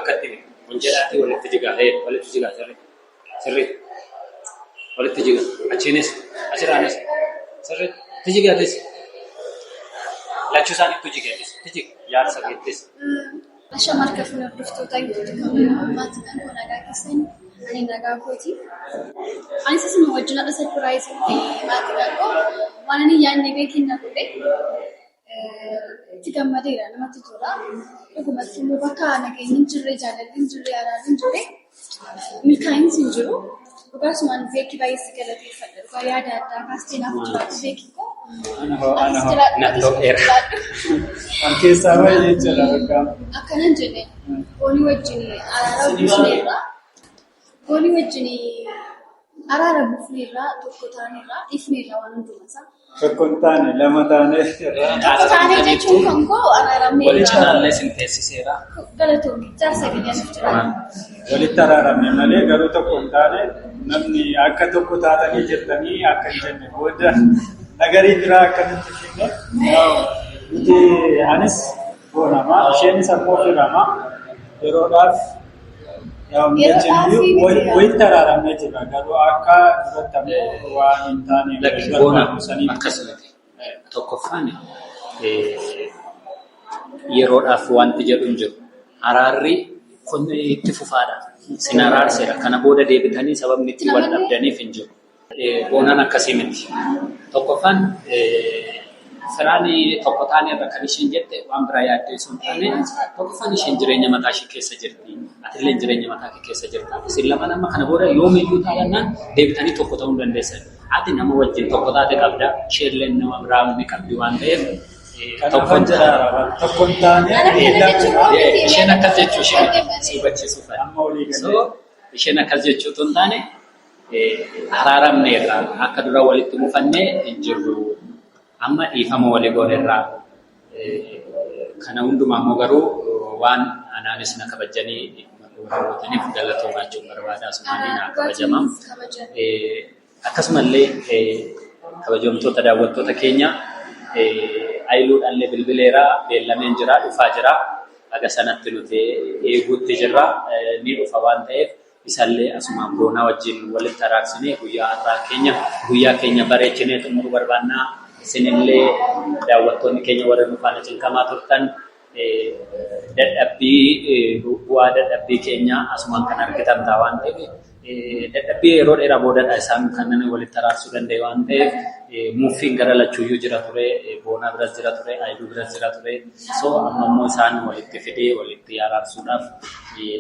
akkatti wanjalaatti walitti jigaa sirrii walitti jigaa achiinis asirraanis sirrii tijigaatis lachuu isaaniitu jigaadhis tijig yaadsa geettis. Asha marka fuula dhuftoota guutuu kan maatii kan nagaa keessan ani nagaa kooti. Ani sasuma wajjin adda sarpiraayizii maatii dhaqqoo waan ani yaadne beekin na godhe itti gammadeera namatti tola. Dhugumatti immoo bakka nageenyi hin jirre jaalalli hin jirre araarri hin jirre milkaa'insi hin jiru. Dhugaasumaan beekii baay'ee si galateeffadha. Dhugaa yaada addaa kaastee naaf jiraatu beekii koo. Kan keessaa baay'ee jala argama. Akkanan jedhe goolii wajjin araara buufneerra. Goolii wajjin araara buufneerra tokko taaneerra ifneerra waan hundumasaa. Tokko hin taane lama taane Tokko taanee jechuun kan koo araaramneerra. Walitti cinaallee sin teessiseera. Galatoomii jaarsa gadiyaa nuuf jira. walitti araaramne malee garuu tokko hin taane namni akka tokko taatanii jirtanii akka hin jenne booda nagarii biraa akkamitti finne nuti anis boonama isheenis ammoo firama yeroodhaaf walitti araaramne jira garuu akka duratti ammoo waan hin taane akkasumatti tokkoffaan yeroodhaaf wanti jedhu hin jiru araarri kun itti fufaadha sin araarseera kana booda deebitanii sababni itti wal dhabdaniif hin jiru boonaan akkasii miti tokkoffaan firaani tokko taane irra kan isheen jette waan biraa yaaddee sun taane tokkoffaan isheen jireenya mataa ishee keessa jirti atillee jireenya mataa kee keessa jirta isin lama nama kana booda yoomiyyuu taa'annaan deebitanii tokko ta'uu dandeessan ati nama wajjin tokko taate qabda isheellee nama biraa ni qabdi waan ta'eef tokkoon taane isheen akkas jechuu isheen si hubachiisuuf isheen akkas jechuu tun taane araaramneerra akka dura walitti mufannee hin jirru amma dhiifama walii goonerraa kana hundumaa immoo garuu waan anaanis na kabajanii raawwataniif galatoomaa jechuun barbaadaa sumaanii naa kabajamaa akkasumallee kabajamtoota daawwattoota keenya ayiluudhaallee bilbileeraa beellameen jira dhufaa jira aga sanatti nuti eeguutti jirra ni dhufa waan ta'eef isallee asumaan boonaa wajjin walitti araarsinee guyyaa keenya bareechinee xumuruu barbaannaa isinillee daawwattoonni keenya warra nufaana cinqamaa turtan bu'aa dadhabbii keenya asumaan kan argitan ta'a waan ta'eef dadhabbii yeroo dheeraa boodadha isaan kanneen walitti araarsuu danda'e waan ta'eef muffiin gara lachuuyyuu jira ture boonaa biras jira ture ayiluu biras jira ture so ammoo isaan walitti fidee walitti araarsuudhaaf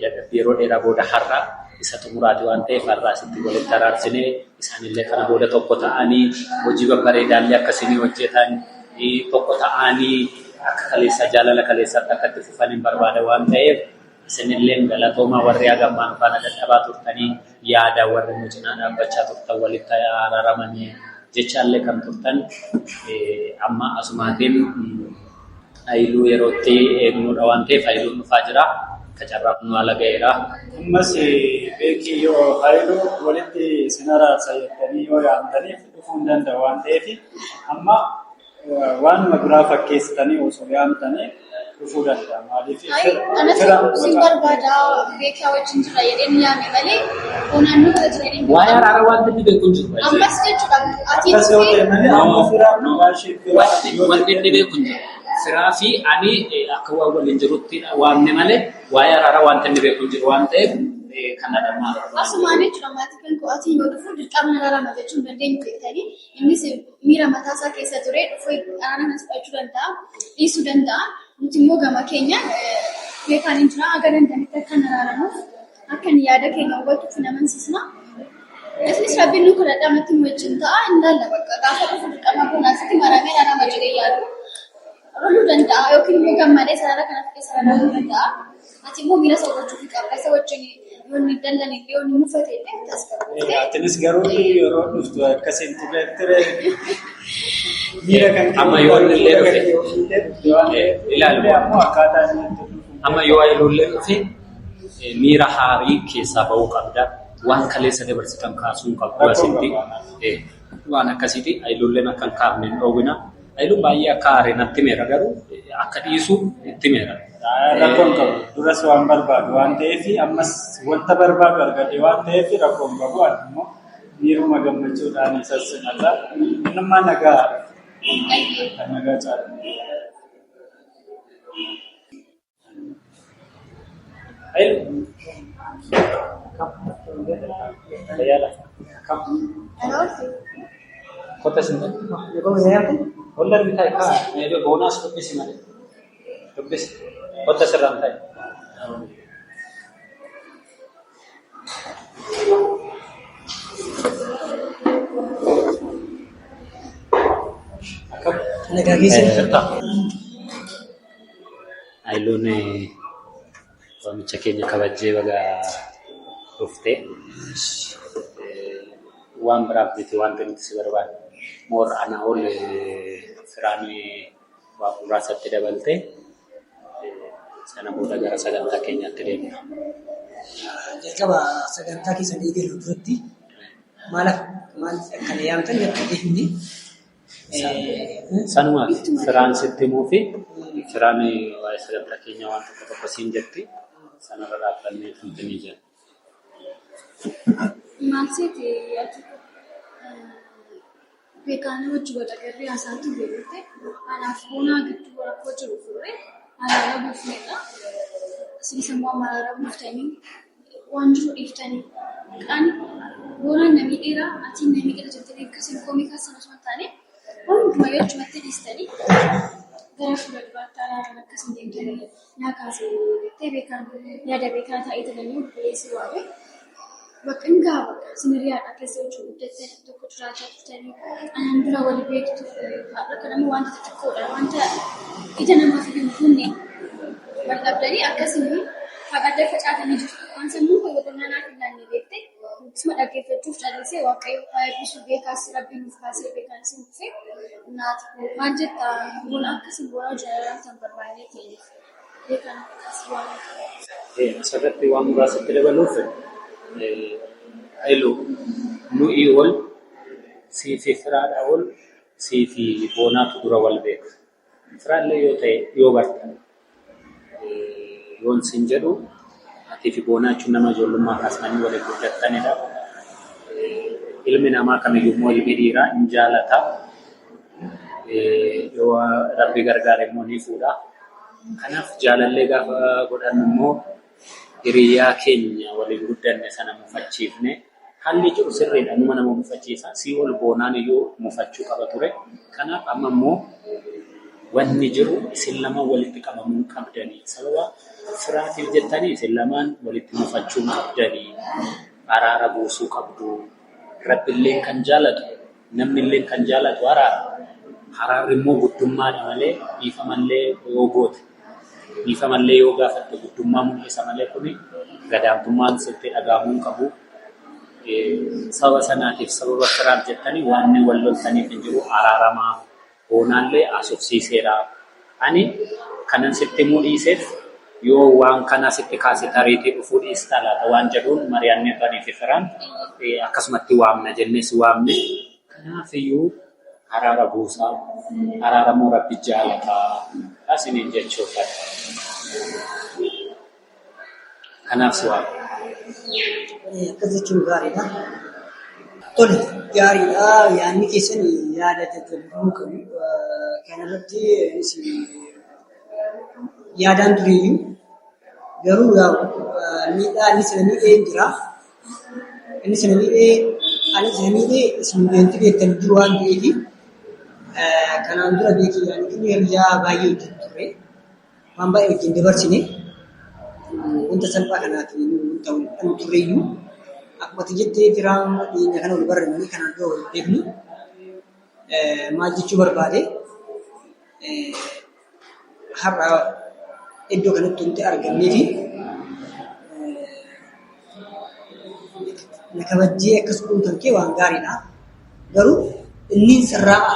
dadhabbii yeroo dheeraa booda har'a isa xumuraati waan ta'eef har'aa asitti walitti araarsinee isaanillee kana booda tokko ta'anii hojii babbareedaallee akkasii hojjetan tokko ta'anii akka kaleessa jaalala kaleessaatti akka itti fufaniin barbaada waan ta'eef isinillee galatoomaa warri hagammaan faana dadhabaa turtanii yaada warri nu cinaa dhaabbachaa turtan walitti araaramanii jechaallee kan turtan amma asumaatiin ayiluu yerootti eegnuudha waan ta'eef ayiluun dhufaa jira kacarraaf nu ala ga'eera. Ammas beekii yoo ayiluu walitti isin araarsa jettanii yoo yaamtaniif dhufuu hin danda'u waan ta'eef amma waanuma biraa fakkeessitanii osoo yaamtanii dhufuu danda'a. Maaliif sin barbaada beekaa wajjin jira jedheen yaame malee boonaan nu bira jira jedheen waa'ee araara wanti inni beeku hin jiru. ammas jechuudha ati wanti inni beeku hin jiru. Firaa fi ani akka waan waliin jirutti waamne malee waa'ee araara wanti inni beeku hin jiru waan ta'eef kana dhammaa. Asumaan jechuudha maatii kan qo'atii yoo dhufu dirqamni araarama jechuun dandeenyu beektanii innis miira mataasaa keessa ture dhufee araara nas fudhachuu danda'a dhiisuu danda'a nuti immoo gama keenyaan beekaan hin jira aga dandanitti akka araaramuuf akka yaada keenya hubatuuf hin amansiisna. Isinis rabbiin nu kadhadhaa amatti nu wajjin ta'a hin laalla bakka gaafa dhufu dirqama bonaasitti maramee araarama jedhee yaadu. Roluu danda'a yookiin immoo gammadee sarara kanatti keessa raadamuu danda'a. Ati immoo miira isa hubachuu qabda isa wajjin yoo inni dallan yoo inni muffate illee tasgabbaa'ee. Atinis garuu yeroo dhuftu akkasiin turre miira kan amma yoo illee dhufe ilaalu amma yoo illee dhufe miira haarii keessaa ba'uu qabda waan kaleessa dabarsitan kaasuu qabdu asitti waan akkasiiti illee akkan kaafne hin dhoowwina. Ayiluun baay'ee akka haarii natti meera garuu akka dhiisu itti meera. Rakkoon qabu duras waan barbaadu waan ta'eef ammas wanta barbaadu argate waan ta'eef rakkoon qabu immoo miiruma gammachuudhaan isas simata nama nagaa kan nagaa caala. Kota sini. Hollar bitai ka, ini bonus lebih sih mana? Lebih kota seram tay. Negara kita. Ailo ne wamicha keenya kabajjee baga dhufte waan biraaf miti waan nuti si barbaadu moor ana ol firaan waa muraasatti dabalte sana booda gara sagantaa keenyaatti deemna. Jalqaba sagantaa keessa eegalu duratti maal kan yaamtan jettee himni. Sanuma firaan sitti muufi firaan waa'ee sagantaa keenya waan tokko siin jetti sanarra dhaabbannee finfinnee jira. Maalseeti beekaanii wajjin wal agarree haasaatu beekte anaaf bonaa gidduu rakkoo jiru fure alaabaa buufneedha. Isinis immoo alaabaa buuftanii waan jiru dhiiftanii qaan bonaan namni dheeraa atiin namni dheeraa jettanii akkasiin koomii kaasana osoo hin taane hundumaa jechuumatti dhiistanii gara fuula duraatti alaabaan akkasiin deemtanii nyaakaasee jettee beekaan yaada beekaa taa'ee turanii obboleessi waabe. Bakka hin gaafa siniriyaadha keessa hojii guddattee tokko jiraachaa turtanii anaan bira wal beektu haadha kanammoo wanta xixiqqoodha wanta ija namaaf hin kunne wal dhabdanii akkasii fagaadda facaatanii jiru waan sammuu fayyadamnaa naaf hin laanne beekte isuma dhaggeeffachuuf callisee waaqayyo eebbisuu beekaas rabbiin nuuf kaasee beekaan isin dhufe naati maal jetta buna akkasii boona jaalalaa kan barbaadee ta'eef beekaan akkasii waan asirratti waan muraasatti dabaluuf Ailo nuyi ol siifi firaadha ol siifi boonaatu dura wal beeku. Firaallee yoo ta'e yoo bartan yoon sin jedhu atii fi boonaachuun nama ijoollummaa kaasanii waliin guddatanidha. Ilmi namaa kamiyyuu ilmi dhiiraa hin jaalata. Yoo rabbi gargaare immoo ni fuudha. Kanaaf jaalallee gaafa godhannu immoo hiriyaa keenya waliin guddanne sana mufachiifne haalli jiru sirriidha nama mufachiisa sii ol boonaan iyyuu mufachuu qaba ture kanaaf amma immoo wanni jiru isin lamaan walitti qabamuu qabdanii sababa firaatiif jettanii isin lamaan walitti mufachuu qabdanii araara buusuu qabdu rabbillee kan jaalatu namnillee kan jaalatu araarri immoo guddummaadha malee dhiifamallee yoo goote. Dhiifamallee yoo gaafatte guddummaa mul'isa malee kuni gadaamtummaan sitti dhagahamuu qabu. Sababa sanaatiif sababa firaaf jettanii waan wal loltaniif hin jiru araaramaa boonaallee asofsiiseera. Ani kanan sitti mul'iseef yoo waan kana sitti kaase tariitii dhufuu dhiista laata waan jedhuun mari'annee turanii fi firaan akkasumatti waamna jennees waamne. Kanaafiyyuu araara buusaa araaramuu rabbi jaalataa asiniin jechuudha. Kanaaf si waamna. Akkas jechuun gaariidha. Tole gaariidha. Yaadni keessan yaada jajjabduu qabu. Kanarratti yaadaan tureyyuu garuu miidhaa inni sana miidhee jira. Inni sana miidhee isin beekti beektan jiru waan ta'eef kanaan dura beekii yaadni hiriyaa baay'ee hojjetu ture. Waan baay'ee wajjin dabarsine wanta salphaa kanaatiin ta'uu tureyyuu akkuma jettee firaan dhiyeenya kana wal barreeffamanii kanaan dura wal beeknu maal jechuu barbaade har'a iddoo kanatti wanti argamnee fi na kabajjee akkas kunuuntan kee waan gaariidha. Garuu inni sirraa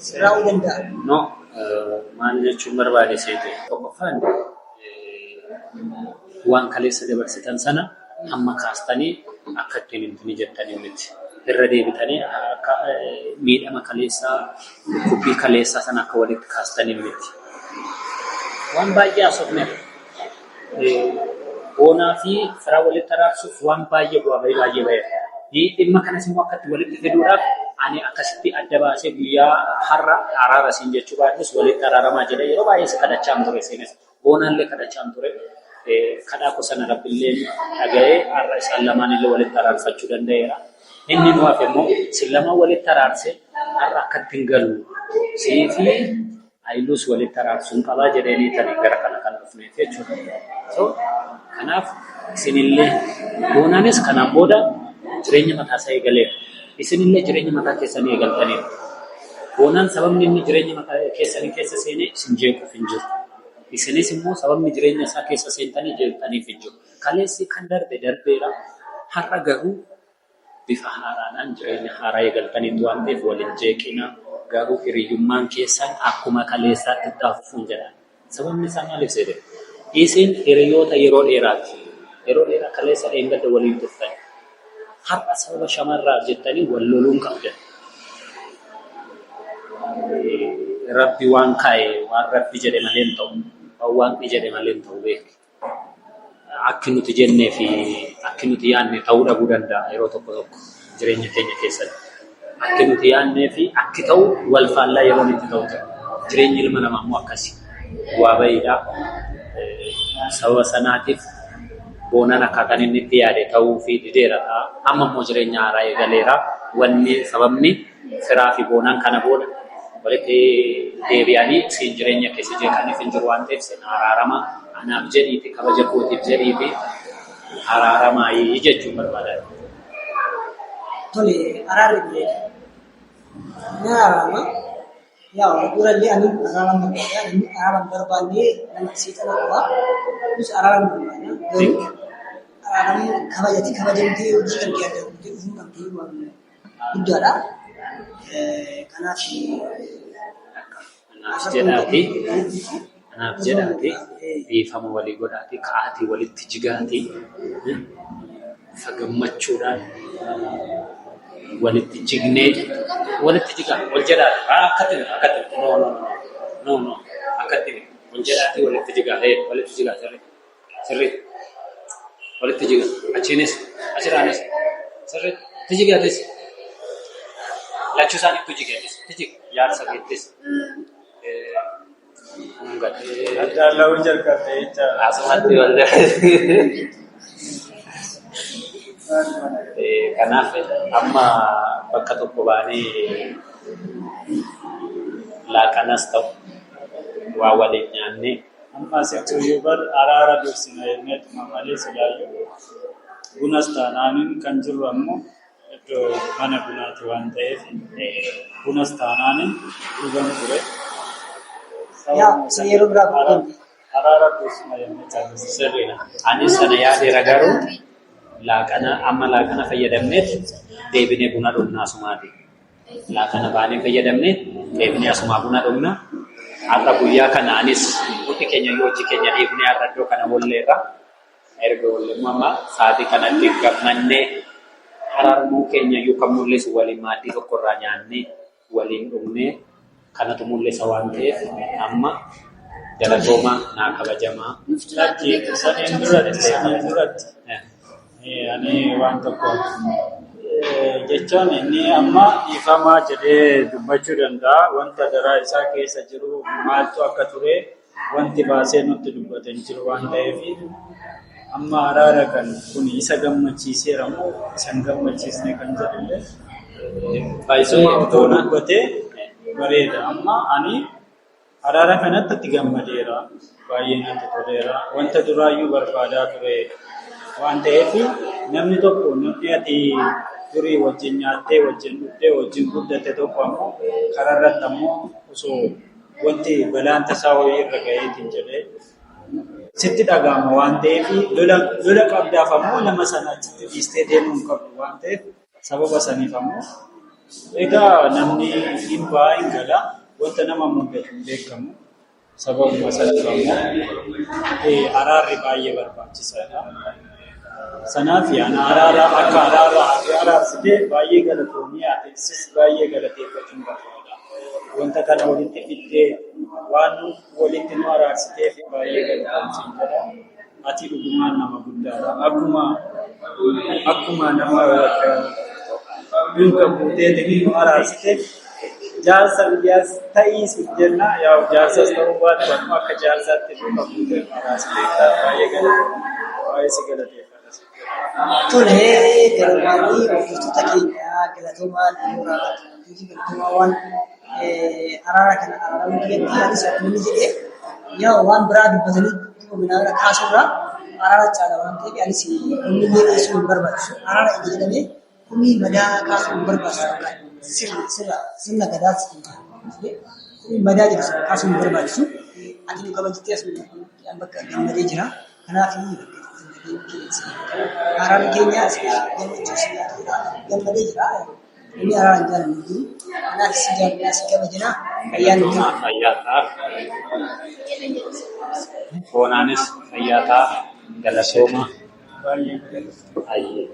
sirraa'uu danda'a. No, maal jechuun barbaade seete tokkoffaan waan kaleessa dabarsitan sana hamma kaastanii akka ittiin hintini jettanii miti. irra deebitanii miidhama kaleessaa kubbii kaleessaa sana akka walitti kaastanii miti. Waan baay'ee haasofneef boonaa fi firaa walitti araarsuuf waan baay'ee bu'aa baay'ee baay'ee. Dhimma kanas immoo akkatti walitti fiduudhaaf ani akkasitti adda baasee guyyaa har'a araara siin jechuu baadhus walitti araaramaa jedhee yeroo baay'ee si kadhachaan ture siinis boonaallee kadhachaan ture. Kadhaa kosana rabbiillee dhaga'ee har'a isaan lamaan illee walitti araarfachuu danda'eera. Inni nuwaaf immoo isin lamaan walitti araarsee har'a akkatti hin galu siifi Hayiluus walitti araarsuun qabaa jedhanii tanii gara kana kan dhufneef jechuudha. Kanaaf isinillee boonaanis kanaan booda jireenya mataa isaa eegaleera. Isinillee jireenya mataa keessanii eegaltaniiru. Boonaan sababni inni jireenya mataa keessanii keessa seenee isin jeequuf hin jiru. Isinis immoo sababni jireenya isaa keessa seentanii jeeqxaniif hin jiru. Kaleessi kan darbeera. Har'a garuu bifa haaraadhaan jireenya haaraa eegaltaniitu waan ta'eef waliin jeeqina garuu hiriyyummaan keessan akkuma kaleessaatti dhaafuun jedha. Sababni isaa maaliif seete? Isin hiriyoota yeroo dheeraati. Yeroo dheeraa kaleessa dheengadda waliin turtan. Har'a sababa shamarraa jettanii wal loluun qabdan. Rabbi waan kaa'e waan rabbi jedhe malee hin ta'u. Waan jedhe malee hin ta'u beeku. Akki nuti jennee fi akki nuti yaadne ta'uu dhabuu danda'a yeroo tokko jireenya keenya keessatti. Akki nuti yaadnee fi akki ta'u wal faallaa yeroo itti ta'u ta'u. Jireenyi ilma namaa immoo akkasi. Waa baay'eedhaa. Sababa sanaatiif boonaan akkaataan inni itti yaade ta'uu fi dideera ta'a. Amma immoo jireenya haaraa eegaleera. Wanni sababni firaa fi boonaan kana booda walitti deebi'anii siin jireenya keessa jeeqaniif hin jiru waan ta'eef sin araarama anaaf jedhiiti kabaja kootiif jedhiiti araaramaa jechuun barbaadan. Tole araarri biyya ni araarama yaa durallee ani araarama barbaannee nama siixana qabaa kunis araarama barbaadna garuu araaramu kabajamtee hojii kan dhiyaate dhufuun kan ta'e guddaadha. Kanaaf anaaf jedhaati dhiifama walii godhaati ka'aatii walitti jigaati fagammachuudhaan walitti jignee walitti jigaa wal jedhaati akkatti no akkatti wal jedhaati walitti jigaa walitti jigaa sirrii walitti jigaa achiinis asirraanis sirriitti jigaatis. Lachuu isaaniitu jigeetis, yaadsa geettis. Addaan lawuu jalqabee jecha. Asumatti wal kanaaf amma bakka tokko baanee laaqanas ta'u waa waliin nyaannee. Amma seetuyyuu bar araara dursina jennee malee silaayyuu bunas taanaaniin kan jiru ammoo. Mana bunaati waan ta'eef bunas taanaaniin dhugan ture. Yeroo biraa araara dursina jennee caalisa. Sirriidha. Anis sana yaadeera garuu amma laaqana fayyadamneet deebinee buna dhugnaa asumaati. Laaqana baanee fayyadamnee deebinee asumaa buna dhugnaa. Har'a guyyaa kana anis hundi keenya yoo hojii keenya deebinee har'a iddoo kana walleerra erga walleemmoo amma sa'aatii kanatti gammannee araarumuu keenya yookaan mul'isu waliin maaddii tokkorraa nyaannee waliin dhugnee kanatu mul'isa waan ta'eef amma galatoomaa naa kabajamaa. Saniin duratti ani waan tokko jechuun inni amma ifamaa jedhee dubbachuu danda'a. Wanta daraa isaa keessa jiru maaltu akka ture wanti baasee nutti dubbate hin jiru waan ta'eef amma araara kan kun isa gammachiiseera moo isan gammachiisne kan jedhullee baay'ee otoo dubbatee bareeda. Amma ani araara kanatti itti gammadeera. Baay'ee natti toleera. Wanta duraayyuu barbaadaa ture waan ta'eef namni tokko namni ati durii wajjin nyaattee wajjin dhuftee wajjin guddatte tokko ammoo karaa irratti ammoo osoo wanti balaan tasaa wayii irra ga'eetiin jedhee sitti dhaga'ama waan ta'eef lola qabdaaf ammoo nama sana achitti dhiistee deemuu hin qabdu waan ta'eef sababa saniif ammoo egaa namni hin ba'aa hin gala wanta nama mudatu hin beekamu sababuma saniif ammoo araarri baay'ee barbaachisaadha. Sanaaf yaana akka araarsitee baay'ee galatoomii aateessis baay'ee galateeffachuun barbaada. Wanta kana walitti fidee waan walitti nu araarsiteef baay'ee galatoomsiin jedha. Ati dhugumaan nama guddaadha. Akkuma nama duuka buutee nu araarsiteef jaarsa biyyaas ta'is jenna. Yaa jaarsas ta'uu baatu akka jaarsaatti duuka buutee nu araarsiteef baay'ee galatoomii. Baay'ee si galateeffata. Tolee, gargaarri hojjettoota keenyaa galatoomaa galatoomaa waan araara kana araaramuu keessatti anis akkuma jedhee yaa waan biraa dubbatanii minaaira kaasurraa araara caala waan ta'eef anis humni miidheessuu hin barbaachisu. Araara inni jedhamee humni madaa kaasuu hin barbaachisu. Sirna gadaas humni madaa jedhu kaasuu hin barbaachisu. Ati nu kabajattee as bakka gammadee jira. Kanaaf araarri keenya gammadee jira. Inni araara hin jaallanne. Kanaaf si jaalladhaa si kabajnaa fayyaan nuti. Fayyaa Boonaanis fayyaa ta'a galatooma. Baay'ee